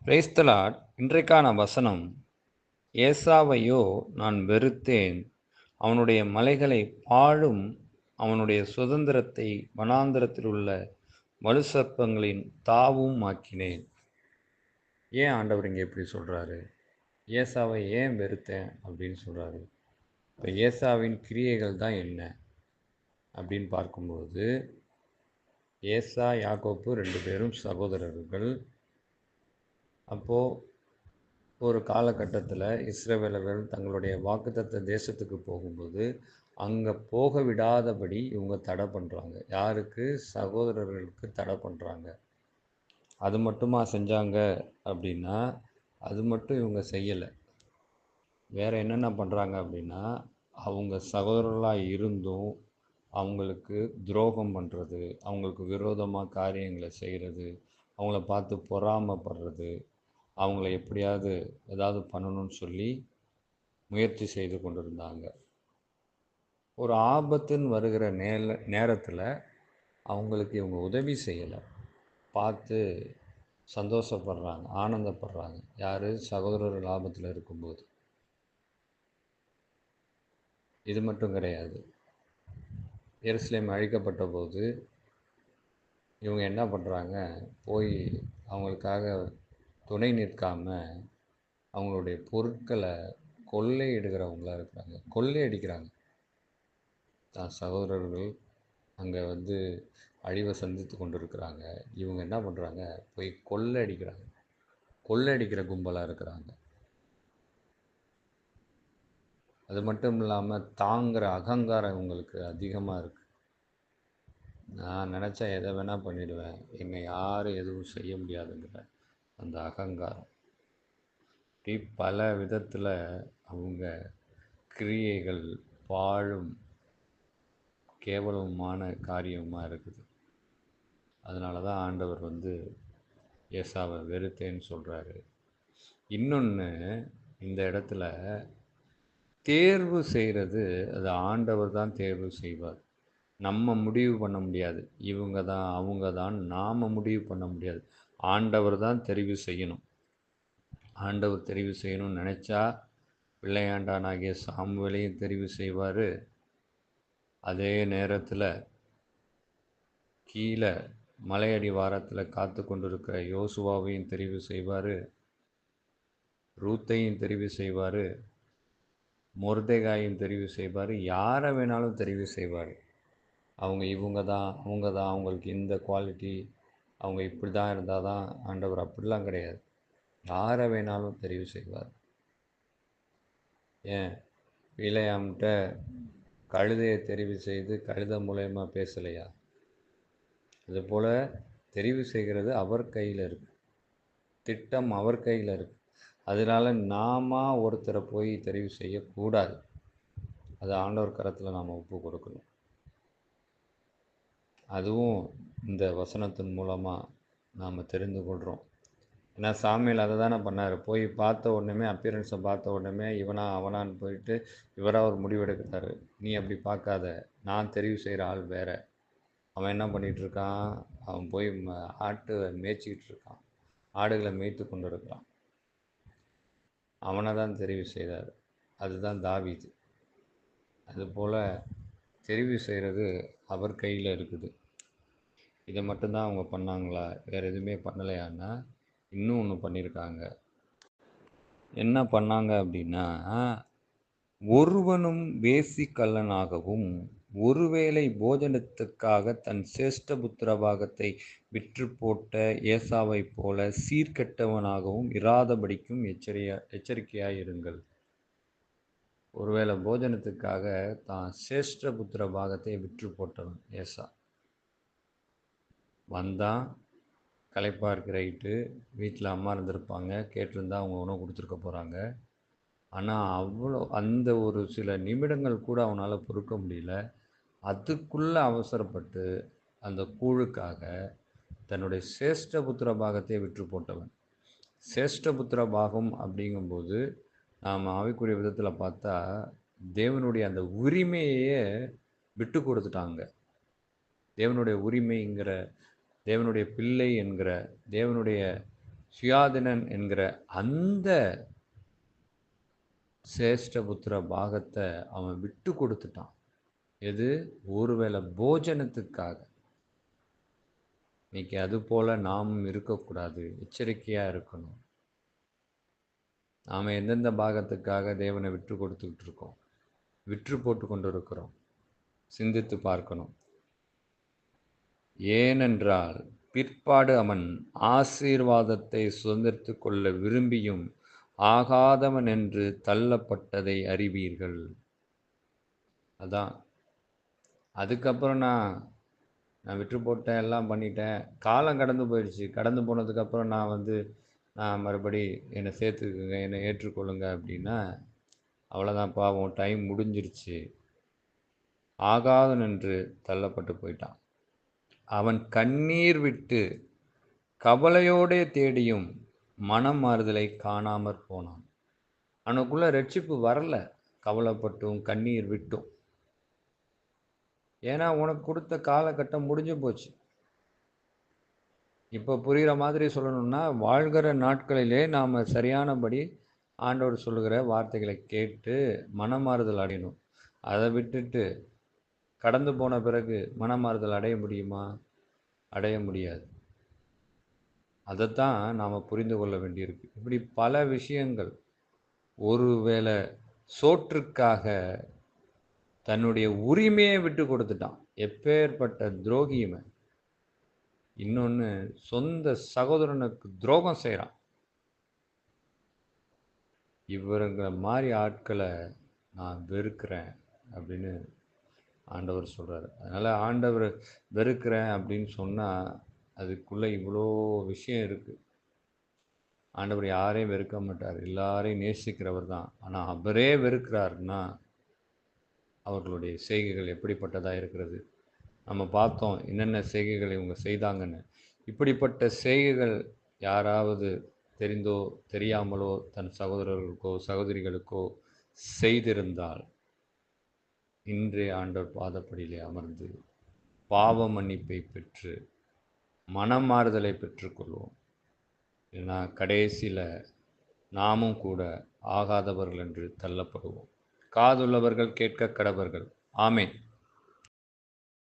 Praise the Lord. இன்றைக்கான வசனம், ஏசாவையோ நான் வெறுத்தேன், அவனுடைய மலைகளை பாழும், அவனுடைய சுதந்திரத்தை வனாந்தரத்தில் உள்ள வலுசர்ப்பங்களின் தாவும் ஆக்கினேன். ஏன் ஆண்டவர் இங்கே இப்படி சொல்கிறாரு? ஏசாவை ஏன் வெறுத்தேன் அப்படின்னு சொல்கிறாரு. இப்போ ஏசாவின் கிரியைகள் தான் என்ன அப்படின்னு பார்க்கும்போது, ஏசா யாக்கோப்பு 2 பேரும் சகோதரர்கள். அப்போது ஒரு காலகட்டத்தில் இஸ்ரவேலர்கள் தங்களுடைய வாக்குத்தத்த தேசத்துக்கு போகும்போது அங்கே போக விடாதபடி இவங்க தடை பண்ணுறாங்க. யாருக்கு? சகோதரர்களுக்கு தடை பண்ணுறாங்க. அது மட்டுமா செஞ்சாங்க அப்படின்னா, அது மட்டும் இவங்க செய்யலை. வேறு என்னென்ன பண்ணுறாங்க அப்படின்னா, அவங்க சகோதரர்களாக இருந்தும் அவங்களுக்கு துரோகம் பண்ணுறது, அவங்களுக்கு விரோதமாக காரியங்களை செய்கிறது, அவங்கள பார்த்து பொறாமைப்படுறது, அவங்கள எப்படியாவது ஏதாவது பண்ணணும்னு சொல்லி முயற்சி செய்து கொண்டிருந்தாங்க. ஒரு ஆபத்துன்னு வருகிற நேரத்தில் அவங்களுக்கு இவங்க உதவி செய்யலை. பார்த்து சந்தோஷப்படுறாங்க, ஆனந்தப்படுறாங்க. யார்? சகோதரர்கள் ஆபத்தில் இருக்கும்போது. இது மட்டும் கிடையாது. எருசலேம் அழிக்கப்பட்ட போது இவங்க என்ன பண்ணுறாங்க? போய் அவங்களுக்காக துணை நிற்காம அவங்களுடைய பொருட்களை கொள்ளையிடுகிறவங்களா இருக்கிறாங்க, கொள்ளையடிக்கிறாங்க. தான் சகோதரர்கள் அங்கே அழிவை சந்தித்து கொண்டு இருக்கிறாங்க. இவங்க என்ன பண்ணுறாங்க? போய் கொள்ளையடிக்கிறாங்க, கொள்ளையடிக்கிற கும்பலாக இருக்கிறாங்க. அது மட்டும் இல்லாமல் தாங்குகிற அகங்காரம் இவங்களுக்கு அதிகமாக இருக்குது. நான் நினச்சா எதை வேணால் பண்ணிடுவேன், என்னை யாரும் எதுவும் செய்ய முடியாதுங்கிற அந்த அகங்காரம். இப்படி பல விதத்தில் அவங்க கிரியைகள் பாழும் கேவலமான காரியமாக இருக்குது. அதனால தான் ஆண்டவர் ஏசாவை வெறுத்தேன்னு சொல்கிறாரு. இன்னொன்று, இந்த இடத்துல தேர்வு செய்கிறது அது ஆண்டவர் தான் தேர்வு செய்வார். நம்ம முடிவு பண்ண முடியாது. இவங்க தான் அவங்க தான் நாம் முடிவு பண்ண முடியாது. ஆண்டவர் தான் தெரிவு செய்யணும். ஆண்டவர் தெரிவு செய்யணும்னு நினச்சா பிள்ளையாண்டானாகிய சாமுவேலையும் தெரிவு செய்வார். அதே நேரத்தில் கீழே மலையடி வாரத்தில் காத்து கொண்டிருக்கிற யோசுவாவையும் தெரிவு செய்வார், ரூத்தையும் தெரிவு செய்வார், மொர்தெகாயும் தெரிவு செய்வார். யாரை வேணாலும் தெரிவு செய்வார். இவங்க தான் அவங்க தான், அவங்களுக்கு இந்த குவாலிட்டி, அவங்க இப்படி தான் இருந்தால் தான் ஆண்டவர். அப்படிலாம் கிடையாது. யாரை வேணாலும் தெரிவு செய்வார். ஏன் பிழையாம்கிட்ட கழுதையை தெரிவு செய்து கழுதை மூலயமா பேசலையா? அதுபோல் தெரிவு செய்கிறது அவர் கையில் இருக்குது, திட்டம் அவர் கையில் இருக்குது. அதனால் நாம ஒருத்தரை போய் தெரிவு செய்யக்கூடாது. அது ஆண்டவர் கரத்தில் நாம் ஒப்பு கொடுக்கணும். அதுவும் இந்த வசனத்தின் மூலமாக நாம் தெரிந்து கொள்கிறோம். ஏன்னா சாமியில் அதை தானே பண்ணார். போய் பார்த்த உடனே, அப்பியரன்ஸை பார்த்த உடனே இவனா அவனான்னு போயிட்டு இவராக ஒரு முடிவெடுக்கிறாரு. நீ அப்படி பார்க்காத, நான் தெரிவு செய்கிற ஆள் வேறு. அவன் என்ன பண்ணிகிட்ருக்கான்? அவன் போய் ஆட்டு மேய்ச்சிக்கிட்டு இருக்கான், ஆடுகளை மேய்த்து கொண்டு இருக்கிறான். அவனை தான் தெரிவு செய்தார். அதுதான் தாவீது. அதுபோல் தெரிவு செய்கிறது அவர் கையில் இருக்குது. இதை மட்டும்தான் அவங்க பண்ணாங்களா? வேறு எதுவுமே பண்ணலையான்னா இன்னும் ஒன்று பண்ணியிருக்காங்க. என்ன பண்ணாங்க அப்படின்னா, ஒருவனும் வேசிக்கல்லனாகவும் ஒருவேளை போஜனத்துக்காக தன் சேஷ்ட புத்திரபாகத்தை விற்று போட்ட ஏசாவைப் போல சீர்கெட்டவனாகவும் இராதபடிக்கும் எச்சரிக்கையாயிருங்கள். ஒருவேளை போஜனத்துக்காக தான் சேஷ்ட புத்திர பாகத்தை விற்று போட்டவன் ஏசா. வந்தான், களைப்பாக இருக்கிற ரைட்டு, வீட்டில் அம்மா இருந்திருப்பாங்க, கேட்டிருந்தா அவங்க உணவு கொடுத்துருக்க போகிறாங்க. ஆனால் அந்த ஒரு சில நிமிடங்கள் கூட அவனால் பொறுக்க முடியல. அதுக்குள்ளே அவசரப்பட்டு அந்த கூழுக்காக தன்னுடைய சேஷ்ட புத்திர பாகத்தை விற்று போட்டவன். சேஷ்ட புத்திர பாகம் அப்படிங்கும்போது நாம் ஆவிக்குரிய விதத்தில் பார்த்தா தேவனுடைய அந்த உரிமையே விட்டு கொடுத்துட்டாங்க. தேவனுடைய உரிமைங்கிற, தேவனுடைய பிள்ளை என்கிற, தேவனுடைய சுயாதீனன் என்கிற அந்த சேஷ்டபுத்திர பாகத்தை அவன் விட்டு கொடுத்துட்டான். எது? ஒருவேளை போஜனத்துக்காக. இன்னைக்கு அது போல நாமும் இருக்கக்கூடாது, எச்சரிக்கையா இருக்கணும். நாம எந்தெந்த பாகத்துக்காக தேவனை விட்டு கொடுத்துக்கிட்டு இருக்கோம், விற்று போட்டு கொண்டு இருக்கிறோம், சிந்தித்து பார்க்கணும். ஏனென்றால் பிற்பாடு அவன் ஆசீர்வாதத்தை சுதந்திரித்து கொள்ள விரும்பியும் ஆகாதவன் என்று தள்ளப்பட்டதை அறிவீர்கள். அதான் அதுக்கப்புறம் நான் விற்று போட்டேன், எல்லாம் பண்ணிட்டேன், காலம் கடந்து போயிடுச்சு. கடந்து போனதுக்கப்புறம் நான் மறுபடி என்னை சேர்த்துக்குங்க, என்னை ஏற்றுக்கொள்ளுங்க அப்படின்னா அவ்வளோதான், பாவம், டைம் முடிஞ்சிருச்சு. ஆகாதவன் என்று தள்ளப்பட்டு போயிட்டான். அவன் கண்ணீர் விட்டு கவலையோடே தேடியும் மனம் மாறுதலை காணாமற் போனான். அவனுக்குள்ள ரட்சிப்பு வரல, கவலைப்பட்டும் கண்ணீர் விட்டும். ஏன்னா உனக்கு கொடுத்த காலகட்டம் முடிஞ்சு போச்சு. இப்போ புரிகிற மாதிரி சொல்லணும்னா, வாழ்கிற நாட்களிலே நாம் சரியானபடி ஆண்டவர் சொல்லுகிற வார்த்தைகளை கேட்டு மனமாறுதல் அடையணும். அதை விட்டுட்டு கடந்து போன பிறகு மனமாறுதல் அடைய முடியுமா? அடைய முடியாது. அதைத்தான் நாம் புரிந்து கொள்ள வேண்டியிருக்கு. இப்படி பல விஷயங்கள். ஒருவேளை சோற்றுக்காக தன்னுடைய உரிமையை விட்டு கொடுத்துட்டான். எப்பேற்பட்ட துரோகியுமே. இன்னொன்று, சொந்த சகோதரனுக்கு துரோகம் செய்கிறான். இவருங்கிற மாதிரி ஆட்களை நான் வெறுக்கிறேன் அப்படின்னு ஆண்டவர் சொல்கிறார். அதனால் ஆண்டவர் வெறுக்கிறேன் அப்படின்னு சொன்னால் அதுக்குள்ளே இவ்வளோ விஷயம் இருக்குது. ஆண்டவர் யாரையும் வெறுக்க மாட்டார், எல்லாரையும் நேசிக்கிறவர் தான். ஆனால் அவரே வெறுக்கிறாருன்னா அவர்களுடைய செய்கைகள் எப்படிப்பட்டதாக இருக்கிறது? நம்ம பார்த்தோம் என்னென்ன செய்கைகள் இவங்க செய்தாங்கன்னு. இப்படிப்பட்ட செய்கைகள் யாராவது தெரிந்தோ தெரியாமலோ தன் சகோதரர்களுக்கோ சகோதரிகளுக்கோ செய்திருந்தால் இன்றைய ஆண்டவர் பாதப்படியிலே அமர்ந்து பாவ மன்னிப்பை பெற்று மனமாறுதலை பெற்றுக்கொள்வோம். ஏன்னா கடைசியில் நாமும் கூட ஆகாதவர்கள் என்று தள்ளப்படுவோம். காதுள்ளவர்கள் கேட்க கடவர்கள். ஆமென்.